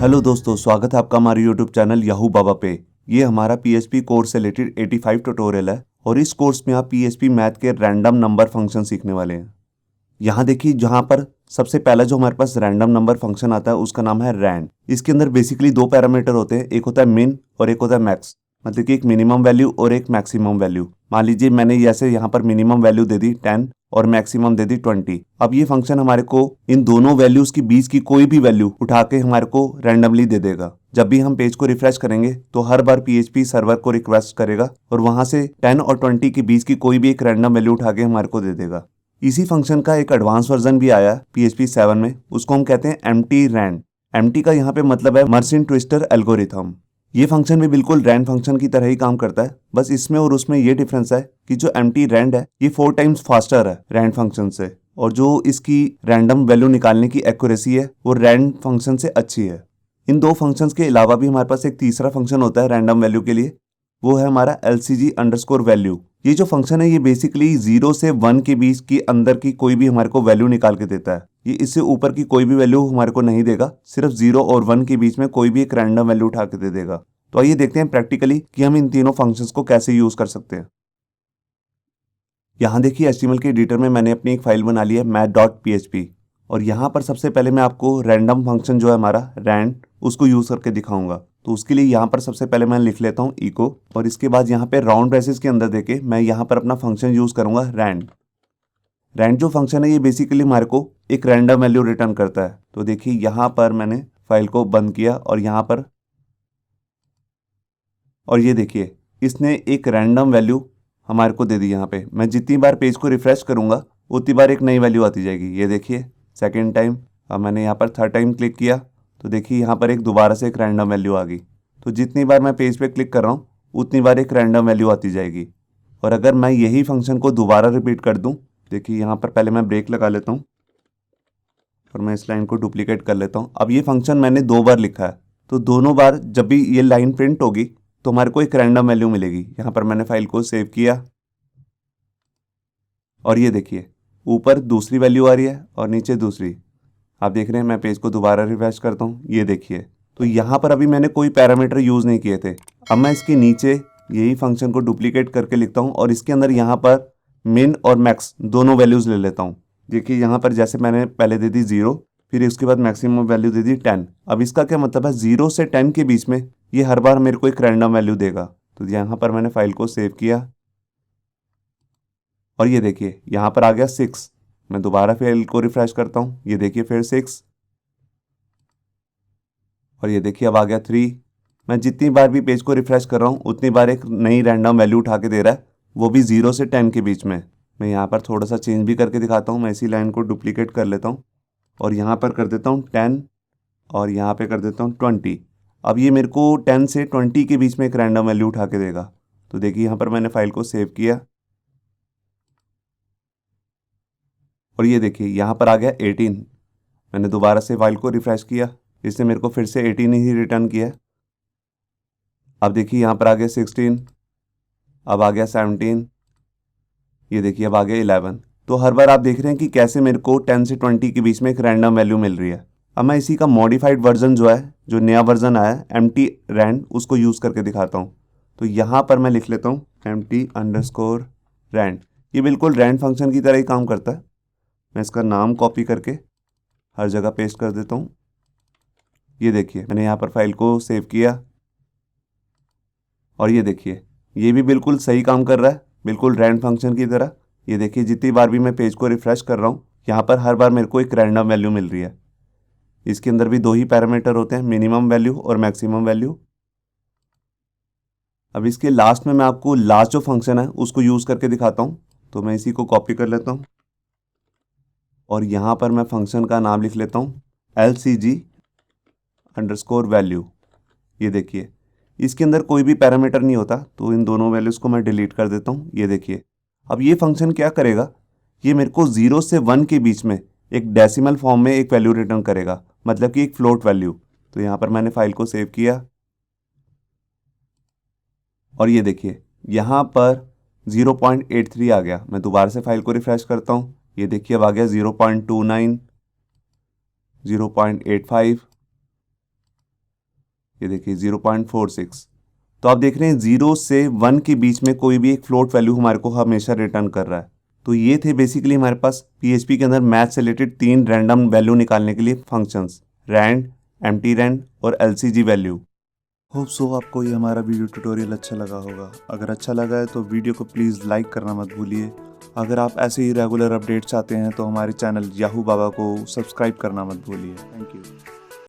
Hello दोस्तों, स्वागत है आपका हमारे यूट्यूब चैनल याहू बाबा पे। ये हमारा पीएचपी कोर्स से रिलेटेड 85 ट्यूटोरियल है और इस कोर्स में आप पीएचपी मैथ के रैंडम नंबर फंक्शन सीखने वाले हैं। यहाँ देखिए, जहाँ पर सबसे पहला जो हमारे पास रैंडम नंबर फंक्शन आता है उसका नाम है रैंड। इसके अंदर बेसिकली दो पैरामीटर होते हैं, एक होता है मिन और एक होता है मैक्स। मतलब कि एक मिनिमम वैल्यू और एक मैक्सिमम वैल्यू। मान लीजिए मैंने जैसे यहाँ पर मिनिमम वैल्यू दे दी 10 और मैक्सिमम दे दी 20। अब ये फंक्शन हमारे को इन दोनों वैल्यूज के बीच की कोई भी वैल्यू उठा के हमारे को रैंडमली दे देगा। जब भी हम पेज को रिफ्रेश करेंगे तो हर बार पीएचपी सर्वर को रिक्वेस्ट करेगा और वहां से 10 और 20 के बीच की कोई भी एक रैंडम वैल्यू उठा के हमारे को दे देगा। इसी फंक्शन का एक एडवांस वर्जन भी आया PHP 7 में, उसको हम कहते हैं एम्प्टी रैंड। एम्प्टी का यहाँ पे मतलब है मर्सिन ट्विस्टर एल्गोरिथम। ये फंक्शन भी बिल्कुल रैंड फंक्शन की तरह ही काम करता है, बस इसमें और उसमें ये डिफरेंस है कि जो एम्प्टी रैंड है ये 4 टाइम्स फास्टर है रैंड फंक्शन से, और जो इसकी रैंडम वैल्यू निकालने की एक्यूरेसी है वो रैंड फंक्शन से अच्छी है। इन दो फंक्शंस के अलावा भी हमारे पास एक तीसरा फंक्शन होता है रैंडम वैल्यू के लिए, वो है हमारा LCG_वैल्यू। ये जो फंक्शन है ये बेसिकली 0 से 1 के बीच की अंदर की कोई भी हमारे को वैल्यू निकाल के देता है। ये इससे ऊपर की कोई भी वैल्यू हमारे को नहीं देगा, सिर्फ 0 और 1 के बीच में कोई भी एक रैंडम वैल्यू उठा के दे देगा। तो आइए देखते हैं प्रैक्टिकली कि हम इन तीनों फंक्शंस को कैसे यूज कर सकते हैं। यहाँ देखिए, HTML के एडिटर में मैंने अपनी एक फाइल बना ली है math.php, और यहाँ पर सबसे पहले मैं आपको रैंडम फंक्शन जो है हमारा रैंड उसको यूज करके दिखाऊंगा। तो उसके लिए यहाँ पर सबसे पहले मैं लिख लेता हूँ इको, और इसके बाद यहाँ पे राउंड ब्रेसेस के अंदर देके मैं यहाँ पर अपना फंक्शन यूज करूंगा रैंड। रैंड जो फंक्शन है ये बेसिकली हमारे को एक रैंडम वैल्यू रिटर्न करता है। तो देखिए यहाँ पर मैंने फाइल को बंद किया और यहाँ पर, और ये देखिए इसने एक रैंडम वैल्यू हमारे को दे दी। यहाँ पे मैं जितनी बार पेज को रिफ्रेश करूंगा उतनी बार एक नई वैल्यू आती जाएगी। ये देखिए सेकेंड टाइम, अब मैंने यहाँ पर थर्ड टाइम क्लिक किया तो देखिए यहाँ पर एक दोबारा से एक रैंडम वैल्यू आ गई। तो जितनी बार मैं पेज पे क्लिक कर रहा हूँ उतनी बार एक रैंडम वैल्यू आती जाएगी। और अगर मैं यही फंक्शन को दोबारा रिपीट कर दूँ, देखिए यहाँ पर पहले मैं ब्रेक लगा लेता हूँ और मैं इस लाइन को डुप्लीकेट कर लेता हूँ। अब ये फंक्शन मैंने 2 बार लिखा है, तो दोनों बार जब भी ये लाइन प्रिंट होगी तो हमारे को एक रैंडम वैल्यू मिलेगी। यहाँ पर मैंने फाइल को सेव किया और ये देखिए ऊपर दूसरी वैल्यू आ रही है और नीचे दूसरी। आप देख रहे हैं, मैं पेज को दोबारा रिफ्रेश करता हूँ, ये देखिए। तो यहाँ पर अभी मैंने कोई पैरामीटर यूज़ नहीं किए थे। अब मैं इसके नीचे यही फंक्शन को डुप्लीकेट करके लिखता हूँ और इसके अंदर यहाँ पर मिन और मैक्स दोनों वैल्यूज़ ले लेता हूँ। देखिए यहाँ पर जैसे मैंने पहले दे दी 0, फिर इसके बाद मैक्सिमम वैल्यू दे दी 10। अब इसका क्या मतलब है, 0 से 10 के बीच में ये हर बार मेरे को एक रैंडम वैल्यू देगा। तो यहाँ पर मैंने फाइल को सेव किया और ये देखिए यहाँ पर आ गया 6। मैं दोबारा फाइल को रिफ्रेश करता हूँ, ये देखिए फिर 6, और ये देखिए अब आ गया 3। मैं जितनी बार भी पेज को रिफ्रेश कर रहा हूँ उतनी बार एक नई रैंडम वैल्यू उठा के दे रहा है, वो भी 0 से 10 के बीच में। मैं यहाँ पर थोड़ा सा चेंज भी करके दिखाता हूँ। मैं इसी लाइन को डुप्लीकेट कर लेता हूँ और यहाँ पर कर देता हूँ 10 और यहाँ पे कर देता हूँ 20। अब ये मेरे को 10 से 20 के बीच में एक रैंडम वैल्यू उठा के देगा। तो देखिए यहाँ पर मैंने फाइल को सेव किया और ये देखिए यहाँ पर आ गया 18। मैंने दोबारा से फाइल को रिफ्रेश किया, इसने मेरे को फिर से 18 ही रिटर्न किया। अब देखिए यहाँ पर आ गया 16, अब आ गया 17, ये देखिए अब आ गया 11। तो हर बार आप देख रहे हैं कि कैसे मेरे को 10 से 20 के बीच में एक रैंडम वैल्यू मिल रही है। अब मैं इसी का मॉडिफाइड वर्जन जो है, जो नया वर्जन आया है एम्प्टी रैंड, उसको यूज़ करके दिखाता हूँ। तो यहाँ पर मैं लिख लेता हूँ empty_rand। ये बिल्कुल रैंड फंक्शन की तरह ही काम करता है। मैं इसका नाम कॉपी करके हर जगह पेस्ट कर देता हूँ। ये देखिए मैंने यहाँ पर फाइल को सेव किया और ये देखिए ये भी बिल्कुल सही काम कर रहा है, बिल्कुल रैंड फंक्शन की तरह। ये देखिए जितनी बार भी मैं पेज को रिफ्रेश कर रहा हूँ यहाँ पर हर बार मेरे को एक रैंडम वैल्यू मिल रही है। इसके अंदर भी 2 ही पैरामीटर होते हैं, मिनिमम वैल्यू और मैक्सिमम वैल्यू। अब इसके लास्ट में मैं आपको लास्ट जो फंक्शन है उसको यूज़ करके दिखाता हूँ। तो मैं इसी को कॉपी कर लेता हूँ और यहाँ पर मैं फंक्शन का नाम लिख लेता हूँ LCG_वैल्यू। ये देखिए इसके अंदर कोई भी पैरामीटर नहीं होता, तो इन दोनों वैल्यूज़ को मैं डिलीट कर देता हूँ। ये देखिए अब ये फंक्शन क्या करेगा, ये मेरे को 0 से 1 के बीच में एक डेसिमल फॉर्म में एक वैल्यू रिटर्न करेगा, मतलब कि एक फ्लोट वैल्यू। तो यहाँ पर मैंने फाइल को सेव किया और ये देखिए यहाँ पर 0.83 आ गया। मैं दोबारा से फाइल को रिफ्रेश करता हूँ, ये देखिए अब आ गया 0.29, 0.85, ये देखिए 0.46। तो आप देख रहे हैं 0 से 1 के बीच में कोई भी एक फ्लोट वैल्यू हमारे को हमेशा रिटर्न कर रहा है। तो ये थे बेसिकली हमारे पास PHP के अंदर मैथ से रिलेटेड 3 रैंडम वैल्यू निकालने के लिए फंक्शंस, रैंड, एम्प्टी रैंड और LCG वैल्यू। होप सो आपको ये हमारा वीडियो ट्यूटोरियल अच्छा लगा होगा। अगर अच्छा लगा है तो वीडियो को प्लीज़ लाइक करना मत भूलिए। अगर आप ऐसे ही रेगुलर अपडेट चाहते हैं तो हमारे चैनल याहू बाबा को सब्सक्राइब करना मत भूलिए। Thank you.